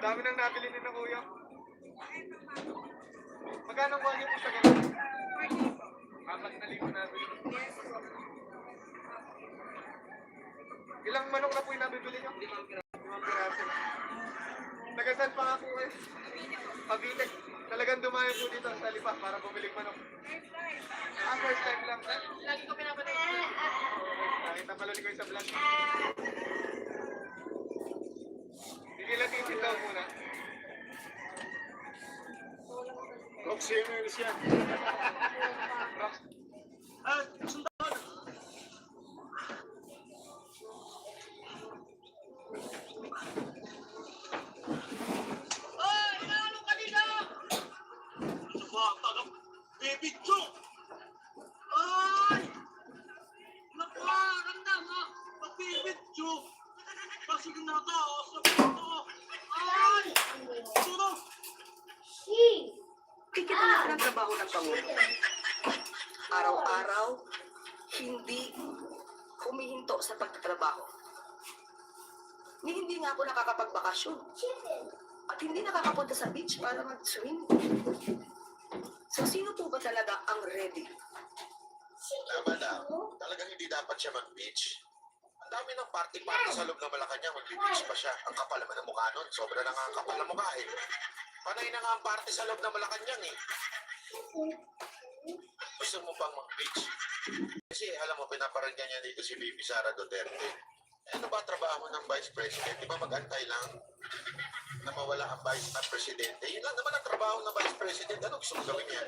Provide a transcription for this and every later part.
Dami nang nabili ni na kuya. Magkano kuha niyo po sa ganun? 4,000 nabili. Ilang manok na po yung nabibili niyo? 5 piraso. Nagasan pa nga po eh. Pabili. Talagang dumayo po dito sa Lipa para bumili manok. First time lang. Lagi ko pinapanood. Nakita pala ni ko sa vlog. Hindi lang tisit daw muna. Roxy yan. Sundan! Ay! Inaano ka nila? Ano ba? Tagang baby joke! Ay! Naku, randang ha! Baby joke! Kasi ginagawa sa pito! Ay! Tulong! Tigit na ng trabaho ng Pangulo. Araw-araw, hindi humihinto sa pagtatrabaho. Hindi nga ako nakakapagbakasyon. At hindi nakakapunta sa beach para mag-swim. So, sino po ba talaga ang ready? Tama na. Talagang hindi dapat siya mag-beach. Ang dami ng party-party sa loob ng Malacanang. Mag-beach pa siya. Ang kapal naman ng mukha nun. Sobra na nga ang kapal ng mukha eh. Panay na nga ang party sa loob ng Malacanang eh. Gusto mo pang mag-beach? Kasi alam mo, pinaparinggan niya dito si Bibi Sara Duterte. Ano ba trabaho ng Vice President? Di ba mag-antay lang na mawala ang Vice Presidente? Yun lang naman ang trabaho ng Vice President. Ano gusto mo gawin niya?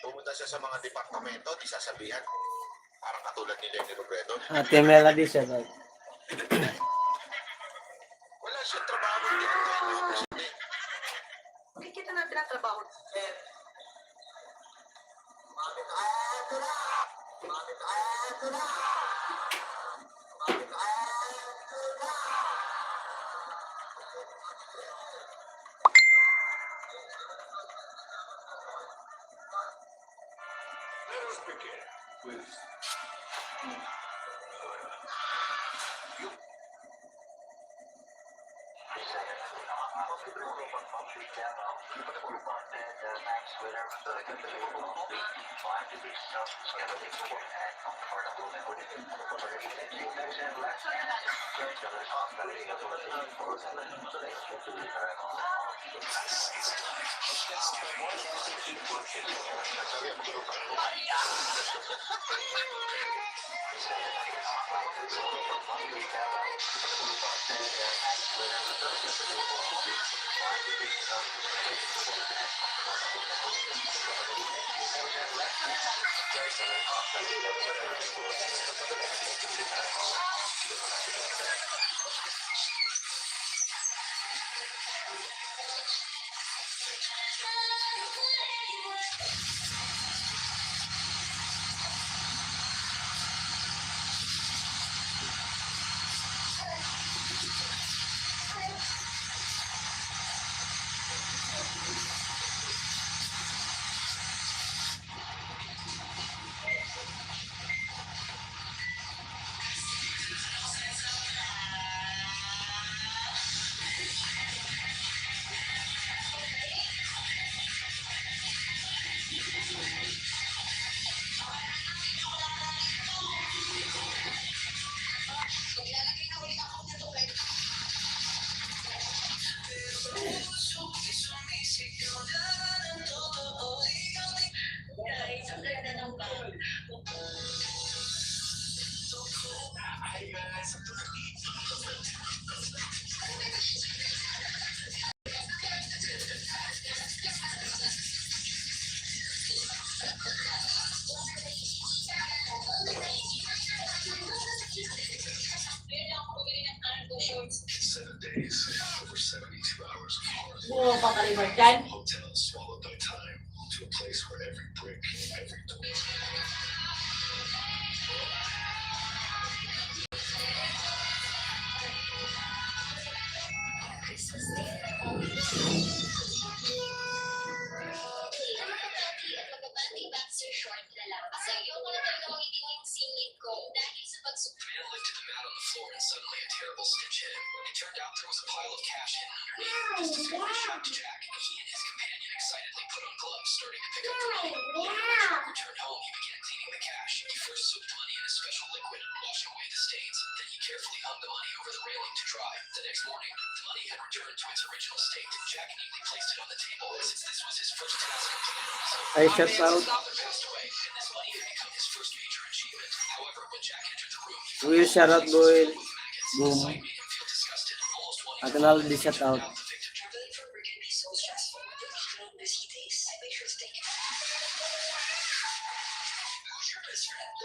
Pumunta siya sa mga departamento, di sasabihan. Parang katulad ni Lenny Robredo. Ate Melody siya daw. Wala siyang trabaho, hindi antay ng mga presidente. Makikita natin ang trabaho. Let us begin with Buo pa kalibar dyan. hotels swallowed by time to a place where every brick, every door. Short na lang. Kasi ayoko na talaga hindi mo yung singing ko dahil sa pagsusunod. the floor and suddenly a terrible stench hit him. It turned out there was a pile of cash hidden underneath. This discovery shocked Jack. He and his companion excitedly put on gloves, starting to pick up the money. When Jack returned home, he began cleaning the cash. He first soaked the money in a special liquid, washing away the stains. Then he carefully hung the money over the railing to dry. The next morning, the money had returned to its original state. Jack neatly placed it on the table, since this was his first task completed on his own. Ay, shout out. His father passed away, and this money had become his first major achievement. However, when Jack entered the room, he Will shout out, boy. Boom. sight made him feel disgusted, almost wanting At to another di shout out. out the victim. Traveling from work can be so stressful. During busy days, I make sure to take it. Who's your best friend?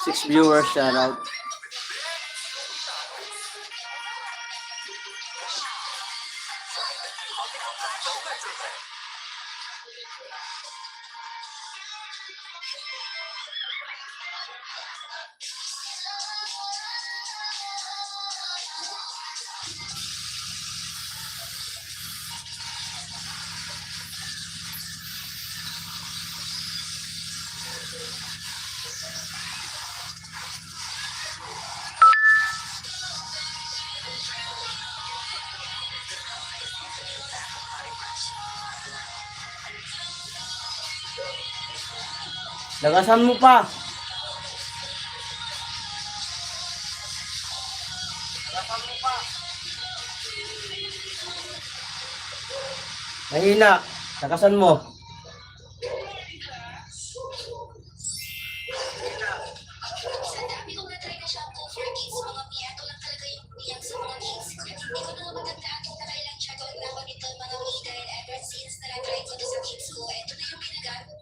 Six viewers, shout out. Lakasan mo pa. Mahina. Lakasan mo. Sa dami kong na-try na shampoo for kids, mga piyato lang talaga yung biyak sa mga kids. Kaya hindi ko na matandaan kung nakailang chatol na ako nito mga wida. And ever since na-try ko to sa kids ko, eto na yung ginagamit.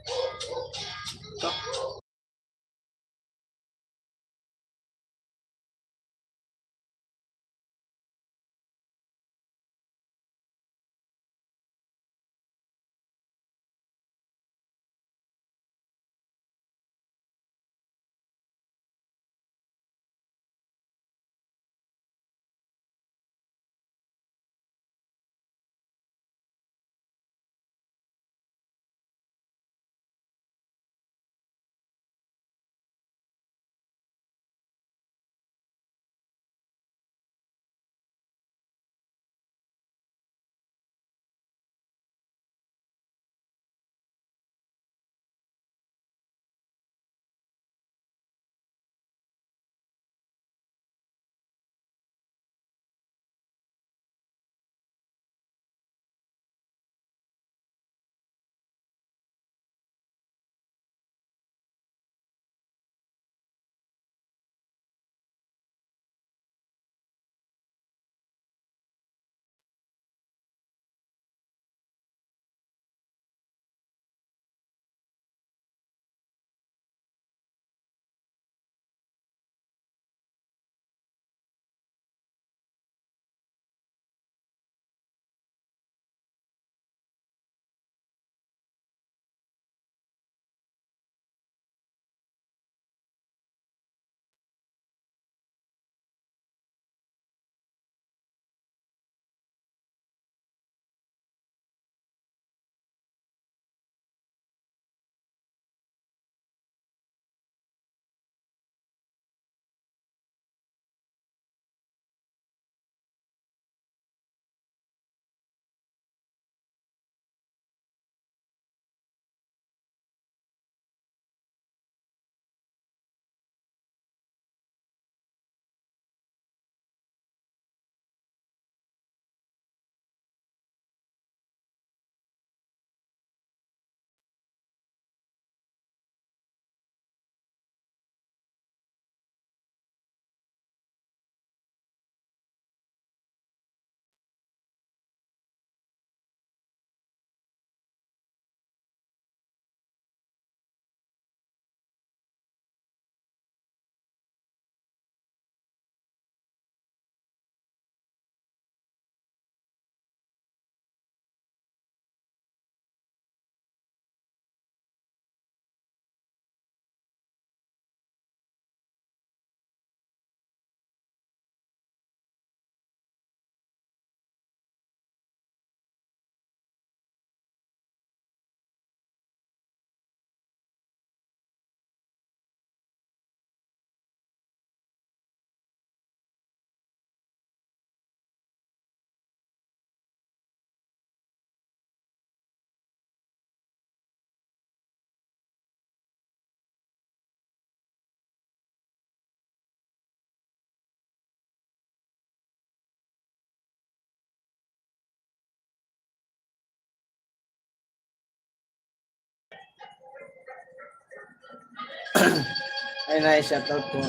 Ay, nice. Shout out po.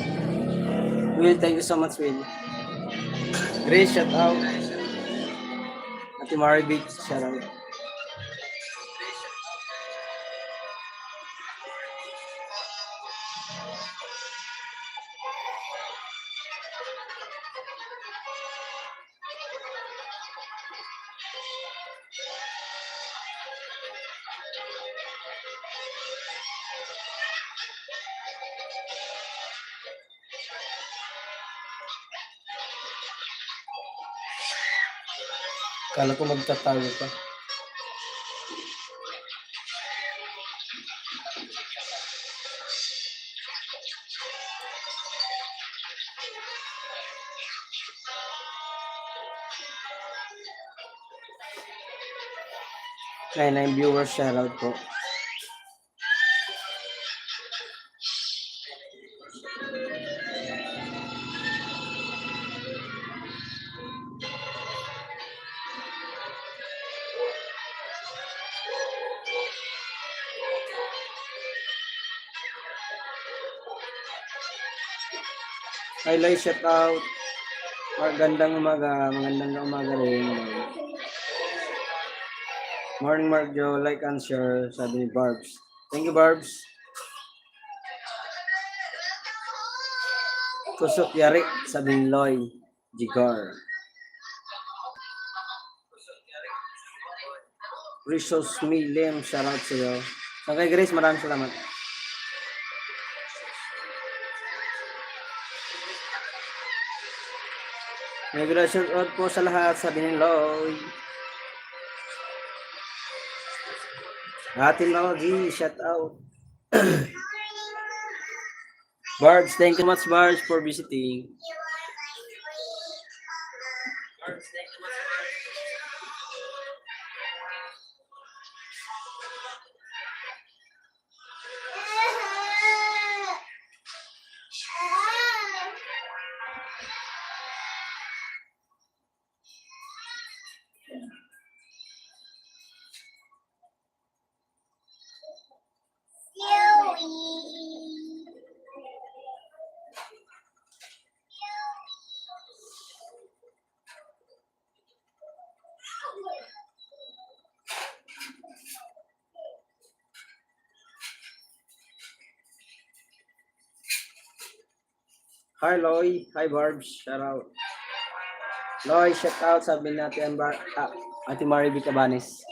Will, thank you so much, Will. Grace, shout out. Ate Maribik, shout out. Kala ko magtatago pa. Nine viewers, shout out po. Hi, Loy, shout out. Magandang umaga rin. Morning, Mark Joe, like and share, sabi ni Barbs. Thank you, Barbs. Kusok yari, sabi ni Loy Jigar. Risos Milim, shout out sa iyo. So, kay Grace, maraming salamat. Regular shout out po sa lahat, sabi ni Loy. Ate Logi, shout out. Barbs, thank you much, Barbs, for visiting. Hi, Loy. Hi, Barbs. Shout out. Loy, shout out. Sabi natin Ate Maribik Cabanes.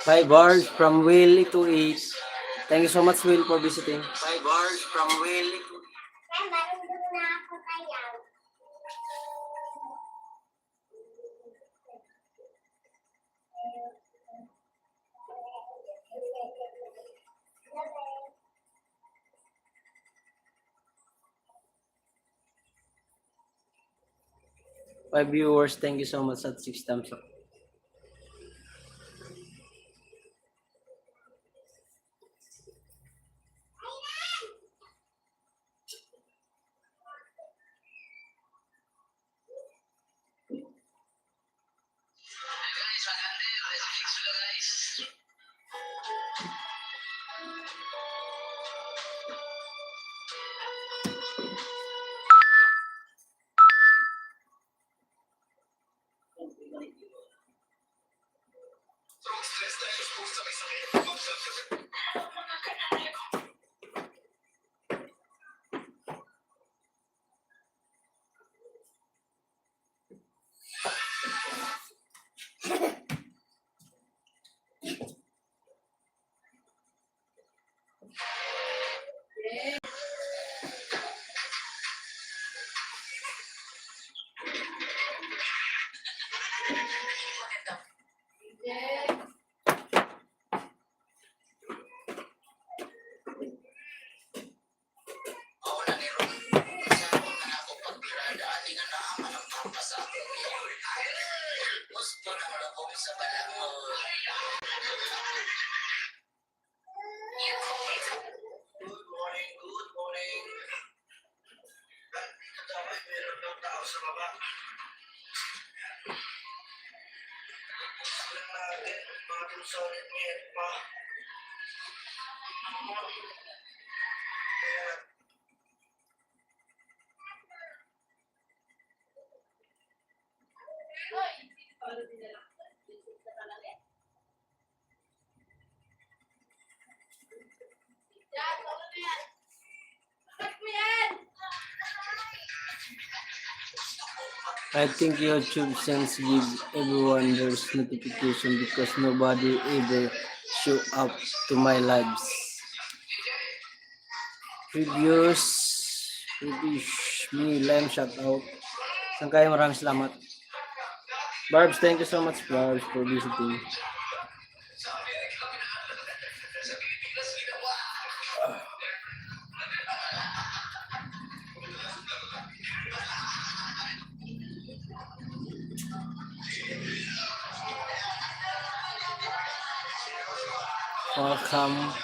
Hi, Barbs from Will 28. Thank you so much, Will, for visiting. Hi, Barbs from Will. Five viewers, thank you so much at 6 thumbs up. Guys, Ako na ni Ron. Sa ako na ako pagpirada, di nga naaman ang pampasa ko. Gusto na malabong sa balangon. Good morning, good morning. Kataway, meron daw tao sa baba. Gusto natin, mga solid ngayon pa. I think YouTube sends give everyone their notification because nobody ever show up to my lives. Previous me lime shout out. Saan kayo, maraming salamat. Barbs, thank you so much, Barbs, for visiting. Welcome.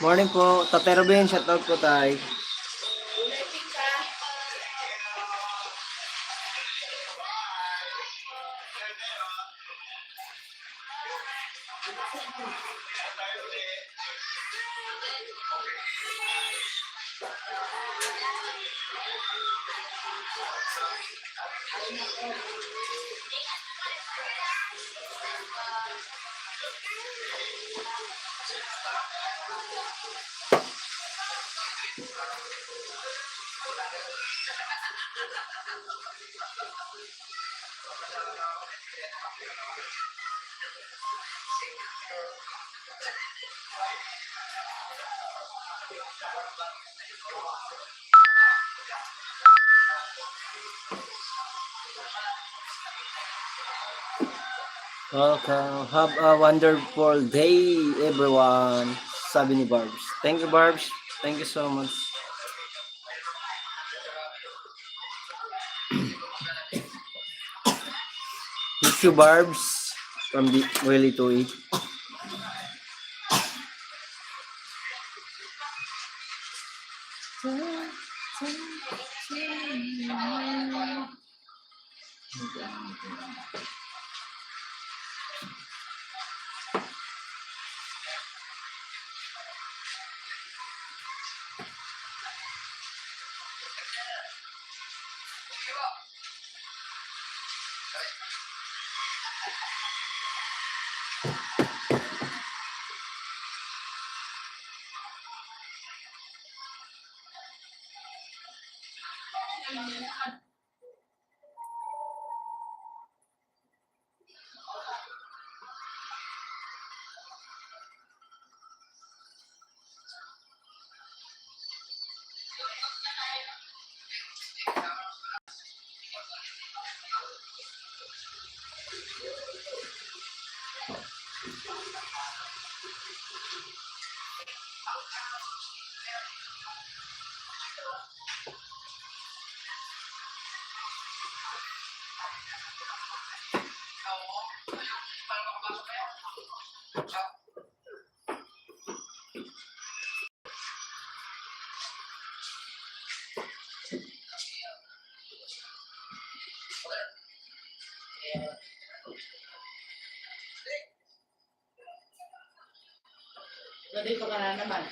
Morning po, Tatay Ruben, shout out po tayo. Welcome. Have a wonderful day, everyone. Sabi ni Barbs. Thank you, Barbs. Thank you so much. Thank you, Barbs, from the Willie to Eat. Nandito ka na naman.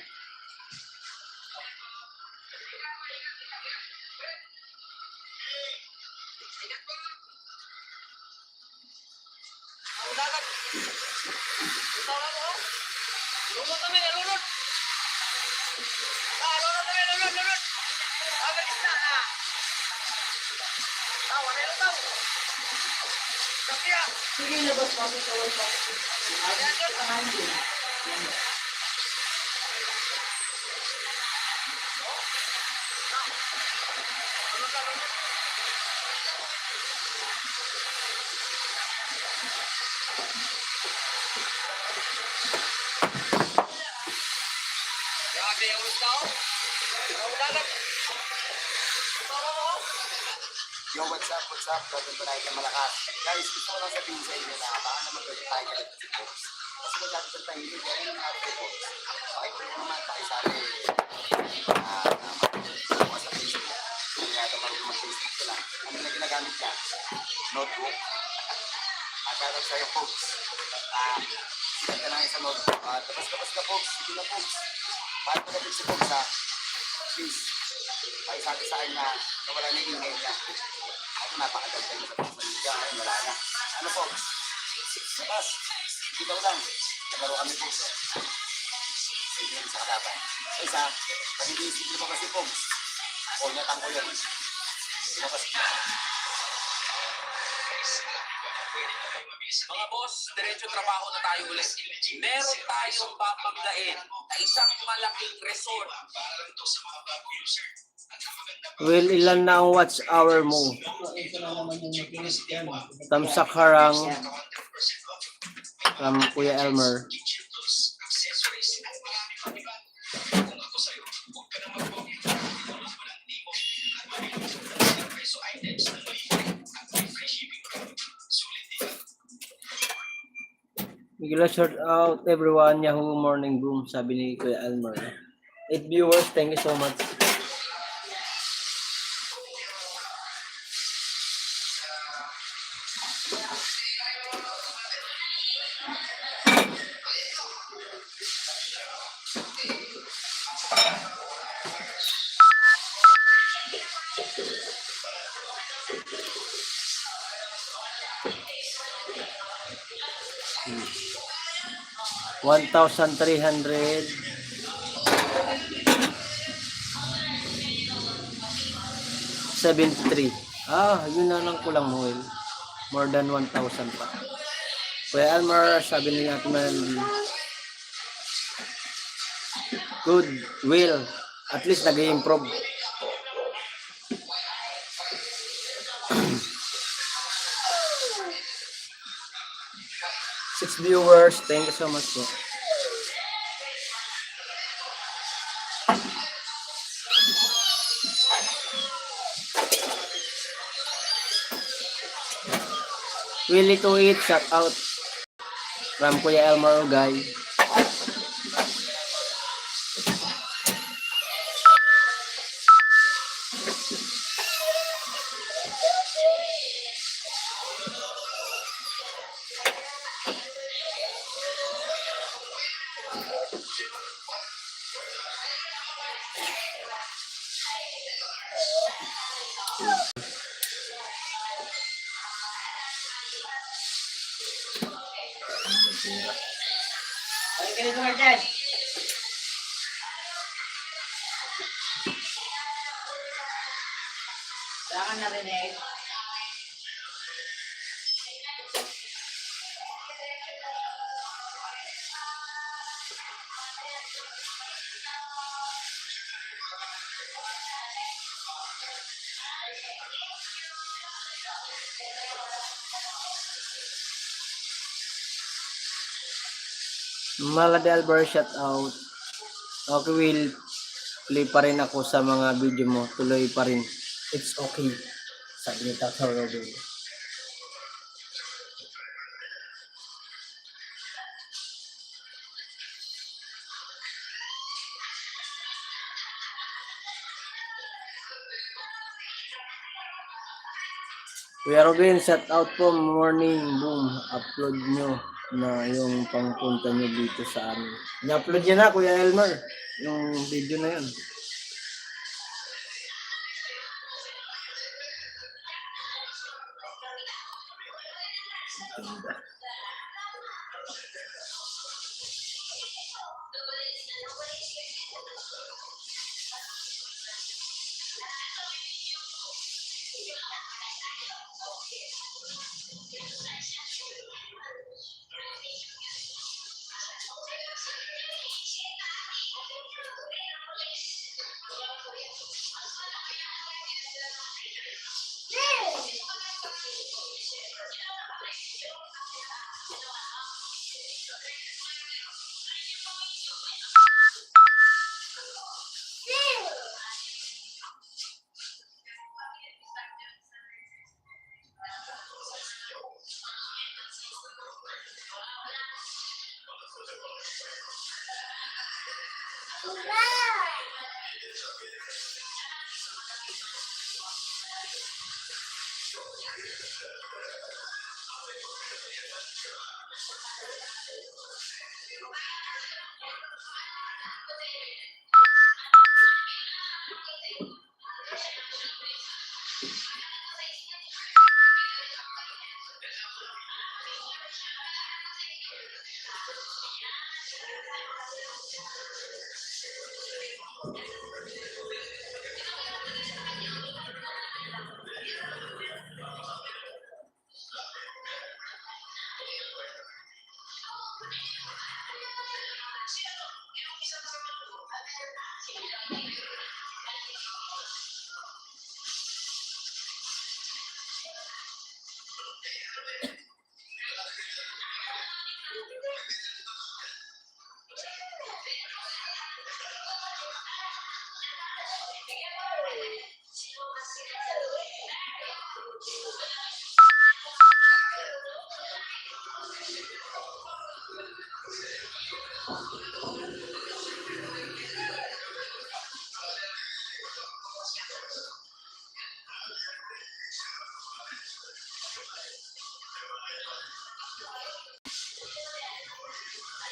Lunod kami, lunod! Lunod kami, lunod! Bilis na, wala yung tao! Kapya! Sige, labas pa. Kawal pa. Grabe yung tao! Ang dagat! Yo, what's up? Gagawin ko na ito malakas. Guys, gusto ko lang sabihin sa inyo na baka naman pwede tayo galit si Fox. Kasi masyado sa tahimik, yan yung nangyari kay Fox. Bakit ko naman pakisabi bukas sa Facebook. Kung nga marunong mag-Facebook ko lang. Ano na ginagamit niya? Notebook. Shoutout sa'yo, Fox. Sikat ka lang sa notebook. Tapos ka, Fox. Sige na, Fox. Bakit ko natin si Fox, ha? Please. Pakisabi sa akin na nawala na yung email niya. Ako napakaganda yung sa social media. Ngayon, wala na. Ano, Fox? Labas. Ikaw lang. Nagaro kami, Fox. Sige yan sa kalaban. Isa, pag hindi isip mo ba si Fox? O, nyatang ko yun. Lumabas. Mga boss, diretso trabaho na tayo ulit. Meron tayong papagdain na isang malaking resort. Will, ilan na ang watch hour mo? Tamsak harang from Kuya Elmer. Bigla shout out everyone, Yahoo Morning Boom, sabi ni Kuya Elmer. 8 viewers, thank you so much. Hmm. 1,300 73. Yun na lang kulang mo, Will. More than 1,000 pa. Kuya Elmer, sabi niya natin na good, Will. At least nag-improve. 6 viewers, thank you so much po. Willie to eat, shout out from Kuya Elmer Ugay. Ay, ganito ka dyan. Wala ka narinig. Malade Albert, shout out. Okay, Will. Play pa rin ako sa mga video mo. Tuloy pa rin. It's okay. Sabi ni Tata Robin. Kuya Robin, shout out po. Morning boom. Upload nyo na yung pangpunta nyo dito sa amin. Ni-upload nyo na, Kuya Elmer. Yung video na yun.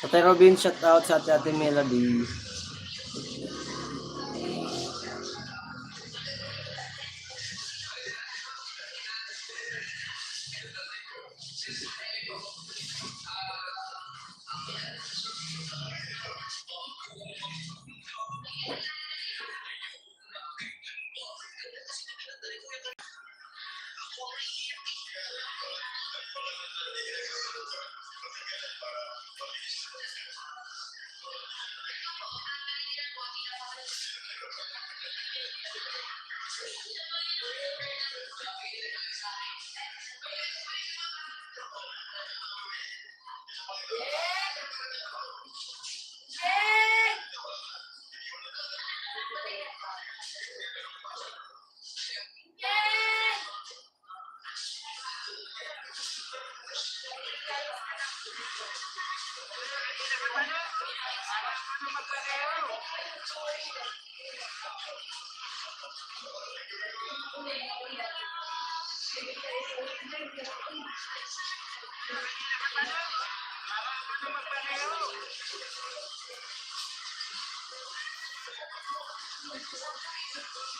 Ate Robin, shout out sa Ate Melody.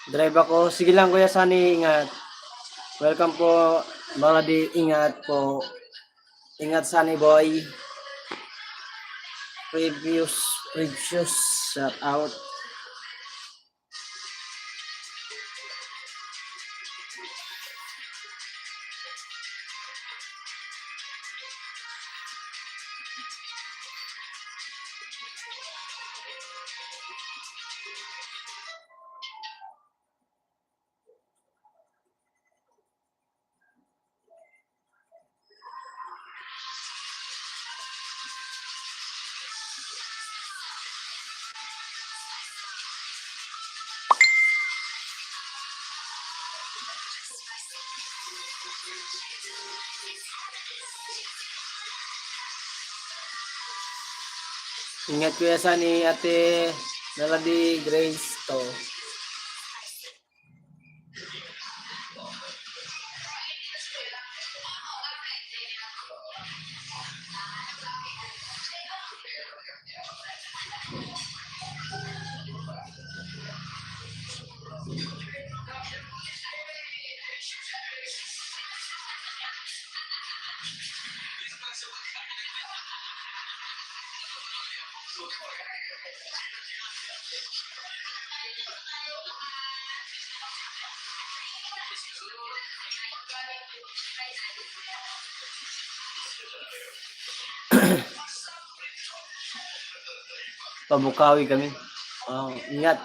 Drive ako. Sige lang Kuya Sunny, ingat. Welcome po. Mga di, ingat po. Ingat Sunny boy. Previous shout out. Ingat Kuya Sunny, Ate Melody Grace to. Pabukawi kami. Ingat.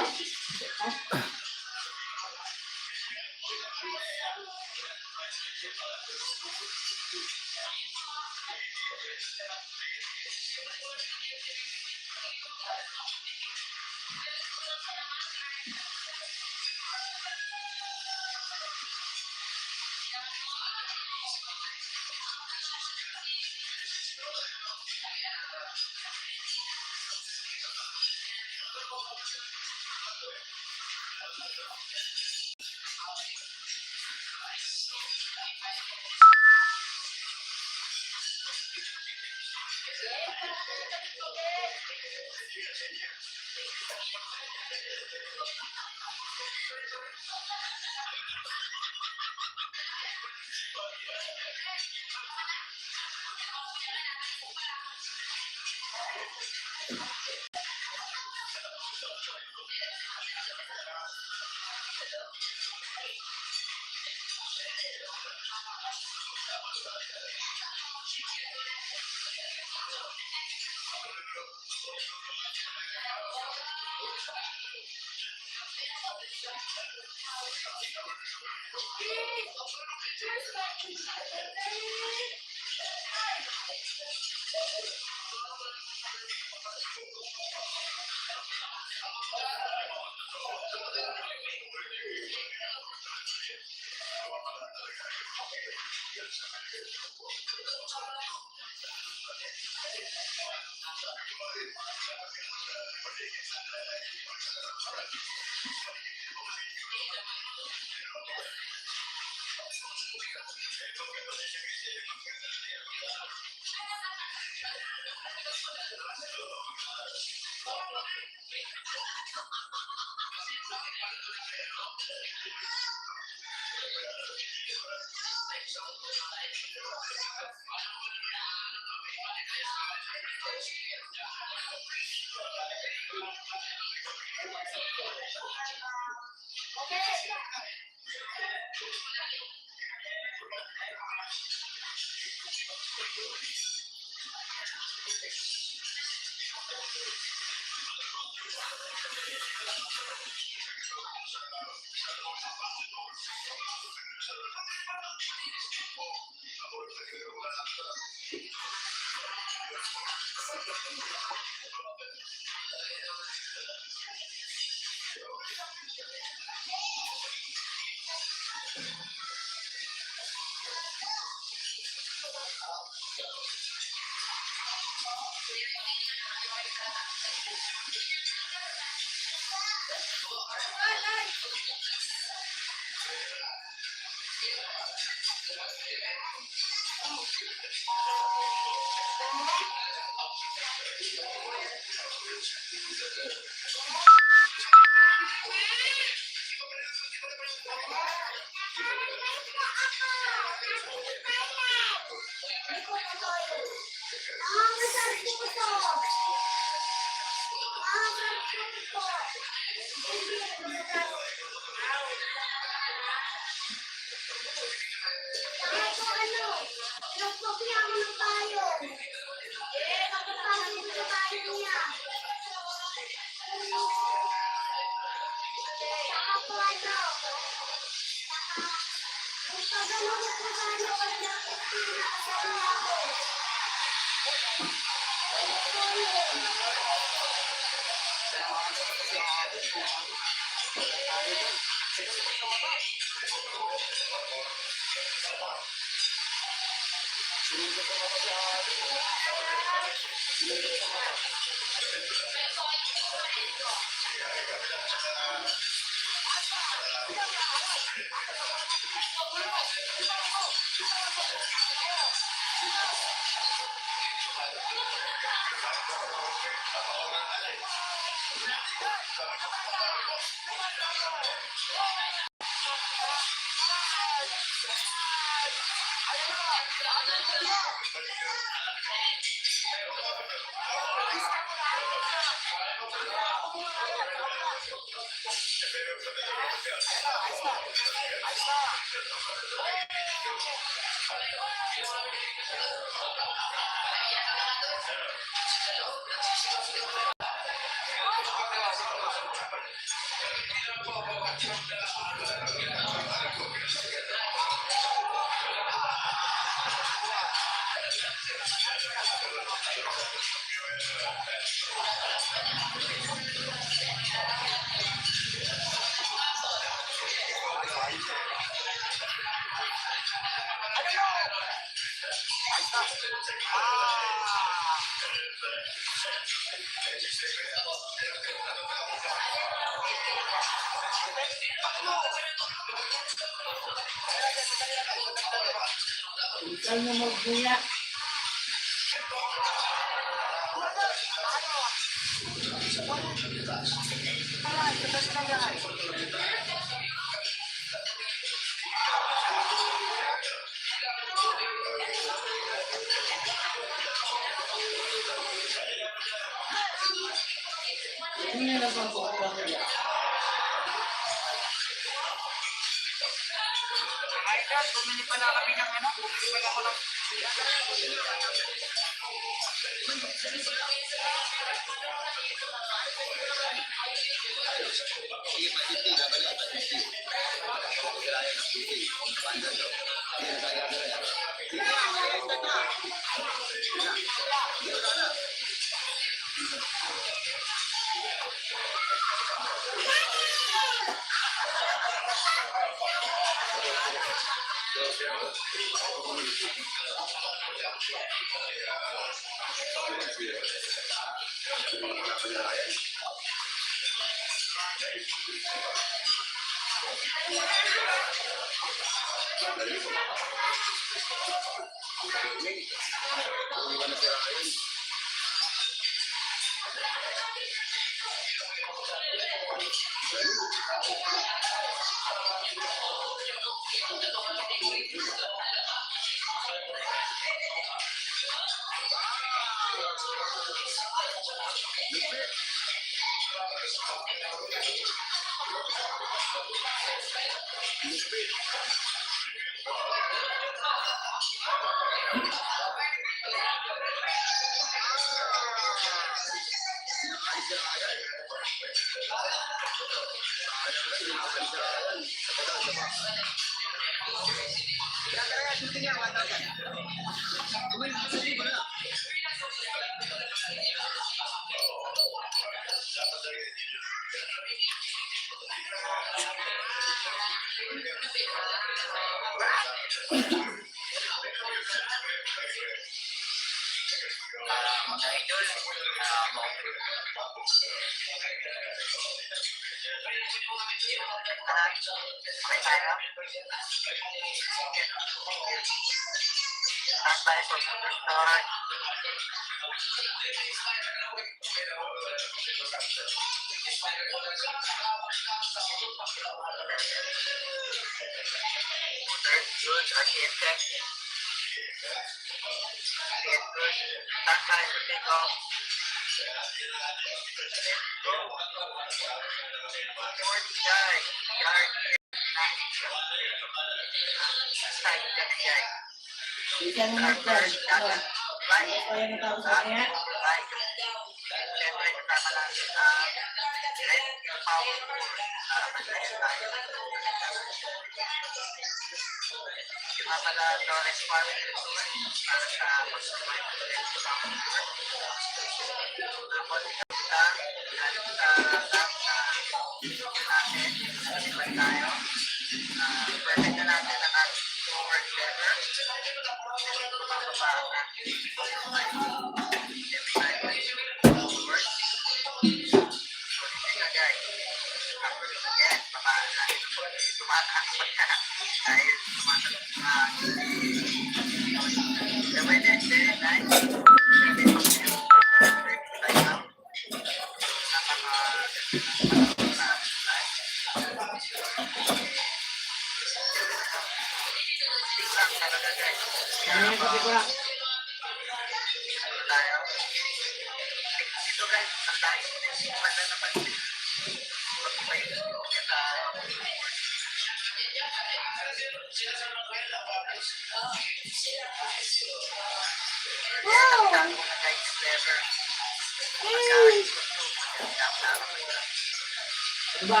Diba?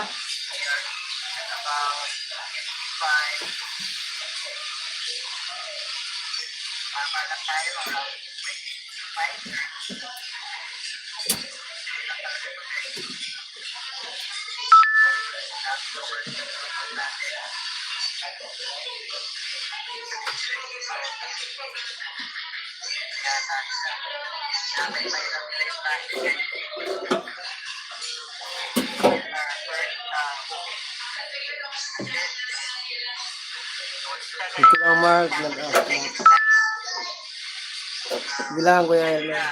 Ito lang Mark, nag-upload. Bilang Kuya Elmer.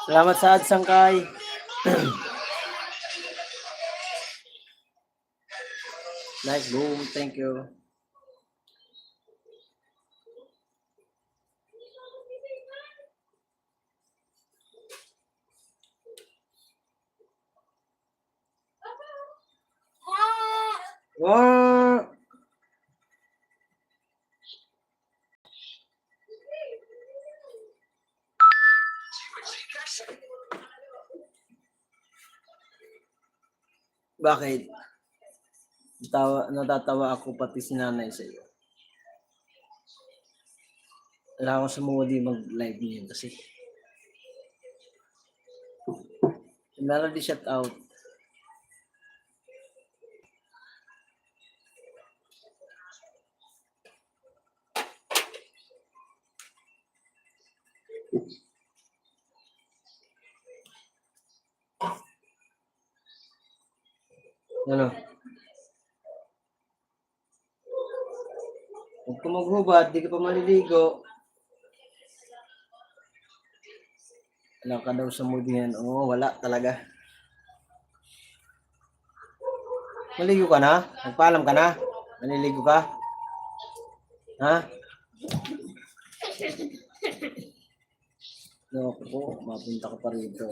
Salamat sa ads, Sangkay. Nice boom, thank you. Wow. Bakit? Natatawa ako pati si nanay sa iyo. Wala akong sa moody mag-live niyan kasi. Lalo di shout out. Ano? Huwag ka maghubad, di ka pa maliligo. Wala ka daw sa mood niyan. Oo, wala talaga. Maligo ka na? Nagpaalam ka na? Naliligo ka? Ha? No, ako, mapunta ka pa rito.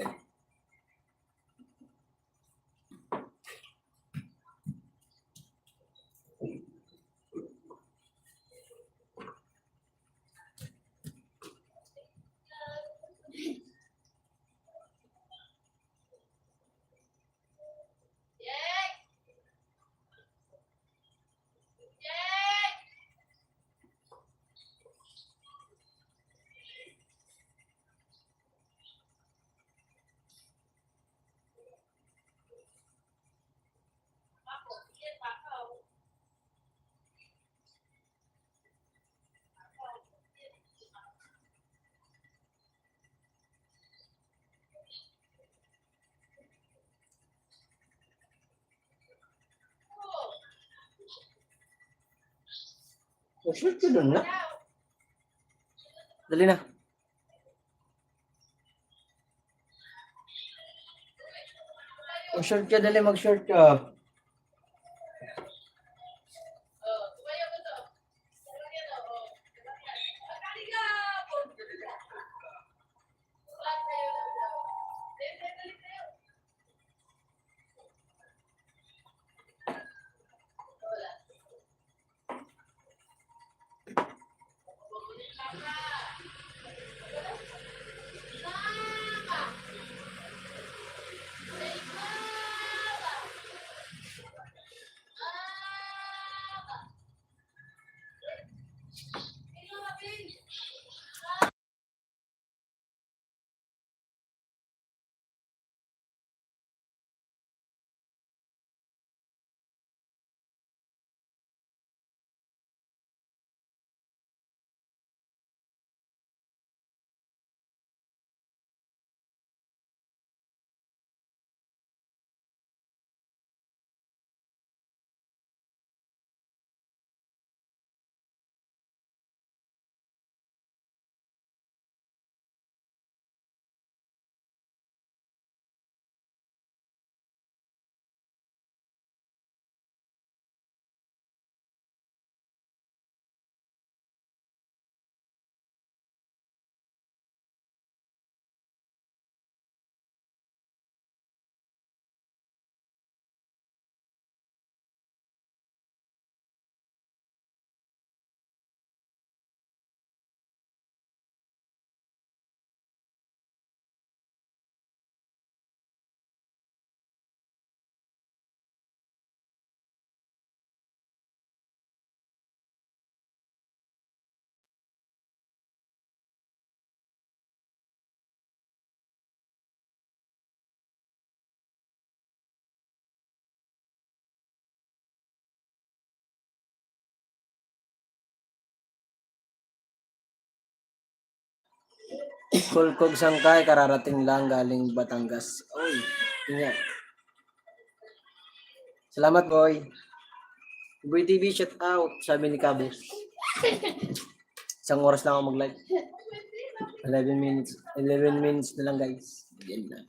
Mag-short ka dun na. Dali na. Mag-short ka, dali mag-short ka. Kulkog Sangkay, kararating lang galing Batangas. Oy, ingat. Salamat, boy. Boy TV, shout out, sabi ni Kabos. Isang oras lang ako mag-live. 11 minutes. 11 minutes na lang, guys. Yan na.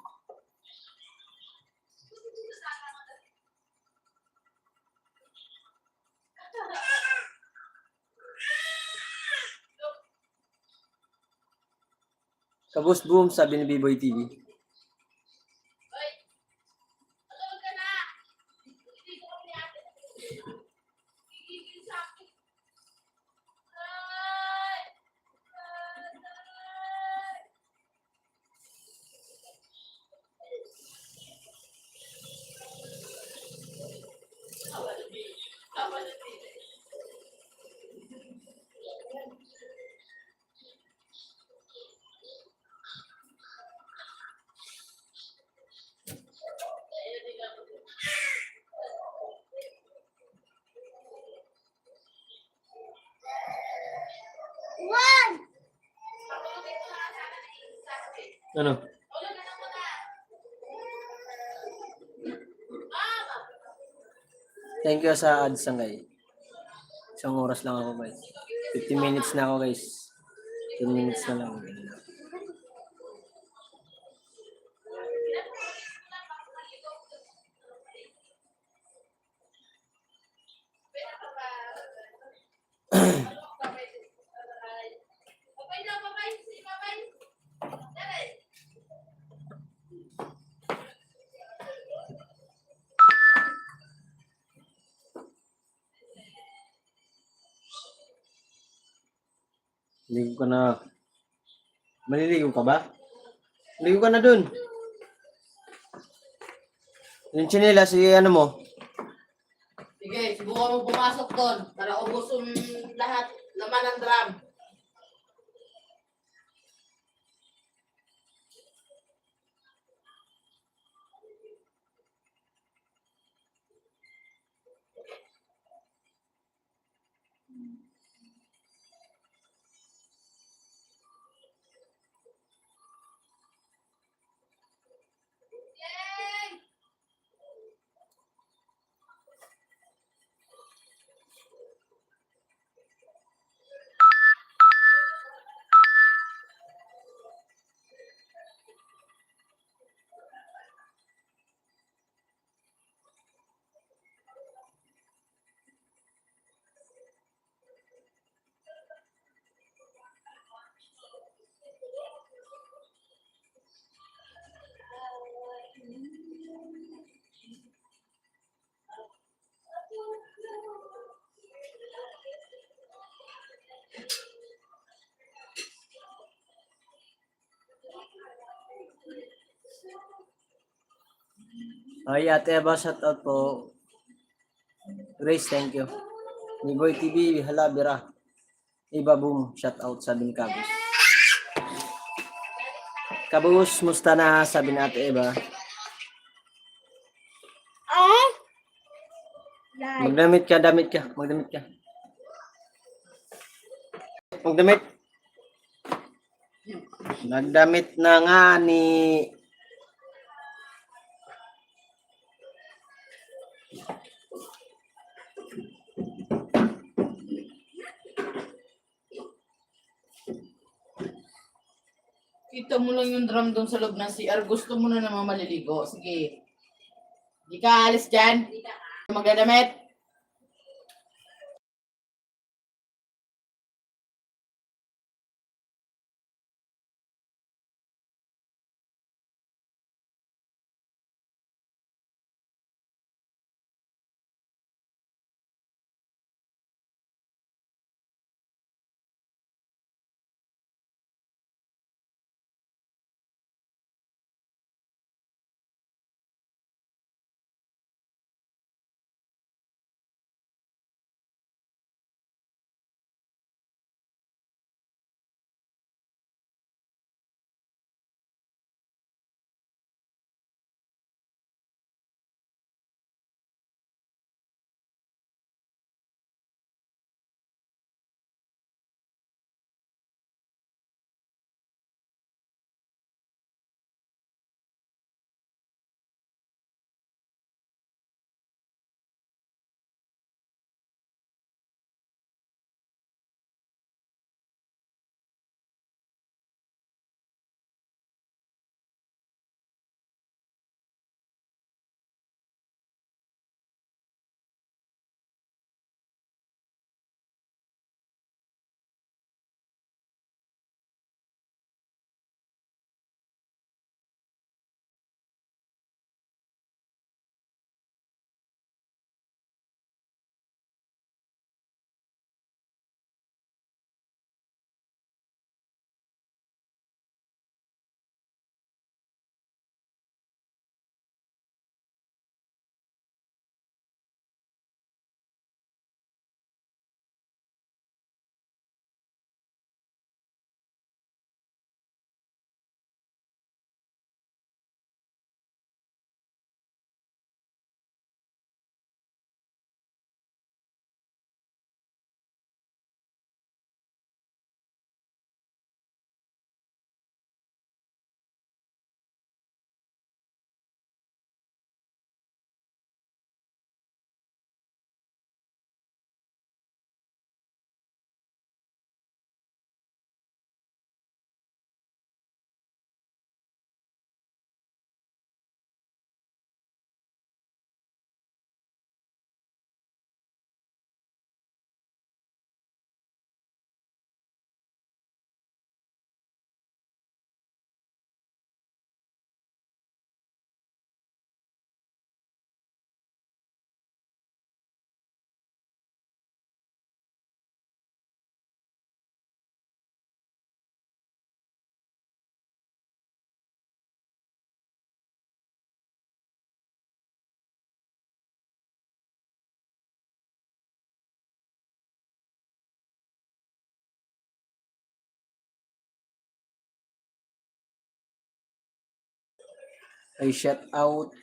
Kabos boom, sabi ni B-Boy TV. Ano? Thank you sa ads Sangkay. Isang oras lang ako, guys. 50 minutes na ako, guys. 10 minutes na lang. Ligo ka na. Maliligo ka ba? Ligo ka na dun. Yung chinela, si ano mo? Sige, subukan mo pumasok doon para ubos yung lahat laman ng drum. Ay, Ate Eva, shout out po. Grace, thank you. Ni Boy TV, halabira. Iba boom, shout out, sabi ni Kabus. Kabus, musta na, sabi ni Ate Eva. Magdamit ka, magdamit ka. Magdamit. Nagdamit na nga ni Kita mo lang yung drum doon sa loob ng CR. Gusto mo na naman maliligo. Sige. Di ka alis dyan. Magdadamit. Ay, shout out.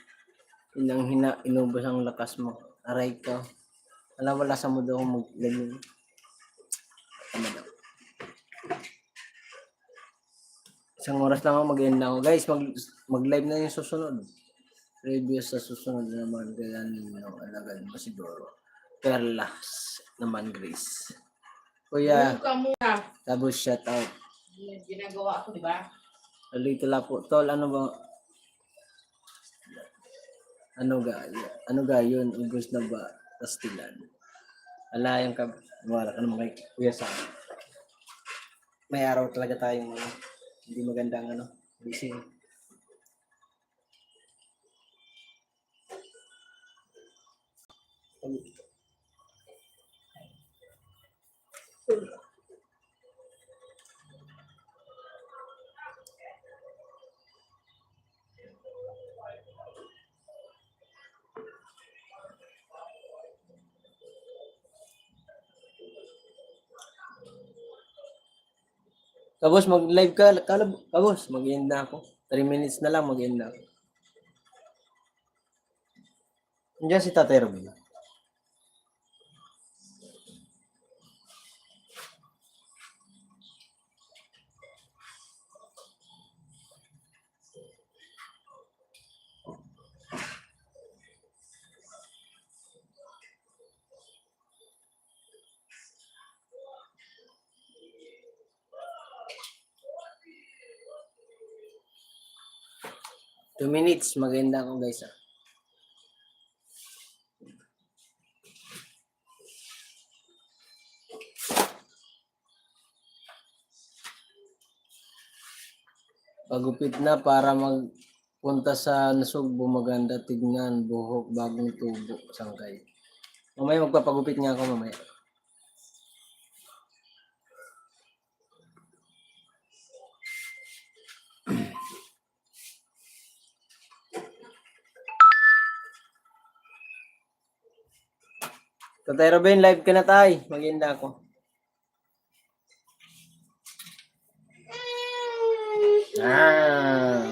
Inang hina, inubos ang lakas mo. Aray ka. Alam, wala sa mundo kung mag-live. Tama daw. Isang oras lang ako mag-end ako. Guys, mag-live na yung susunod. Previous sa susunod naman. Kaya ninyo, alagad mo siguro. Perlas naman, Grace. Kuya, Huwag ka muna. tapos shout out. Yung ginagawa ko, di ba? Alito la po. Tol, ano ba? Ano ga yun? Ubus na ba? Pastilan. Alayang ka. Wala ka naman kay Kuya Sam. May araw talaga tayong hindi magandang busy. Kabos, mag-live ka. Kabos, mag-end na ako. 3 minutes na lang, mag-end na ako. Nandiyan si Tatay Robin. Two minutes, maganda ako guys. Pagupit na para magpunta sa Nasugbo, maganda tignan, buhok, bagong tubo, sangkay. Mamaya magpapagupit nga ako mamaya. Tatay Robin, live ka na tay. Maganda ako. Ah.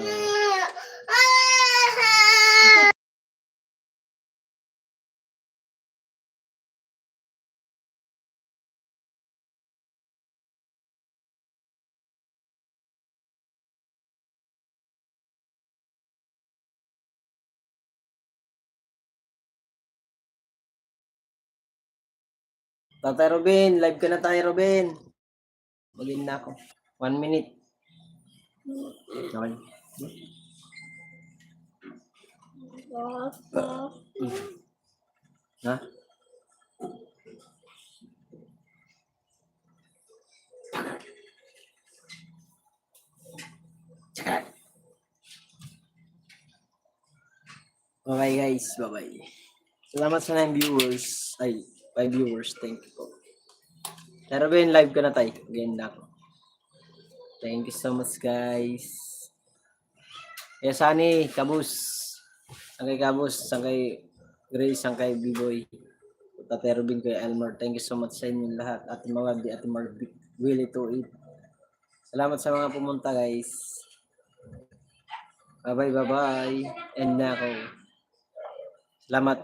Tatay Robin, live ka na tayo, Robin. Maganda ako. 1 minute. Okay. Ha? Okay guys, bye-bye. Salamat sa 9 viewers. Ay, 5 viewers. Thank you po. Pero Ben, live ka na tayo. Ganda ako. Thank you so much guys. Yes, Sunny, Kabus. Sangkay Kabus, sangkay Grace, sangkay B-Boy. Tatay Robin, kay Elmer. Thank you so much sa inyo lahat. At mga di at mga Willie to eat. Salamat sa mga pumunta guys. Bye-bye, bye-bye. And na ako. Salamat.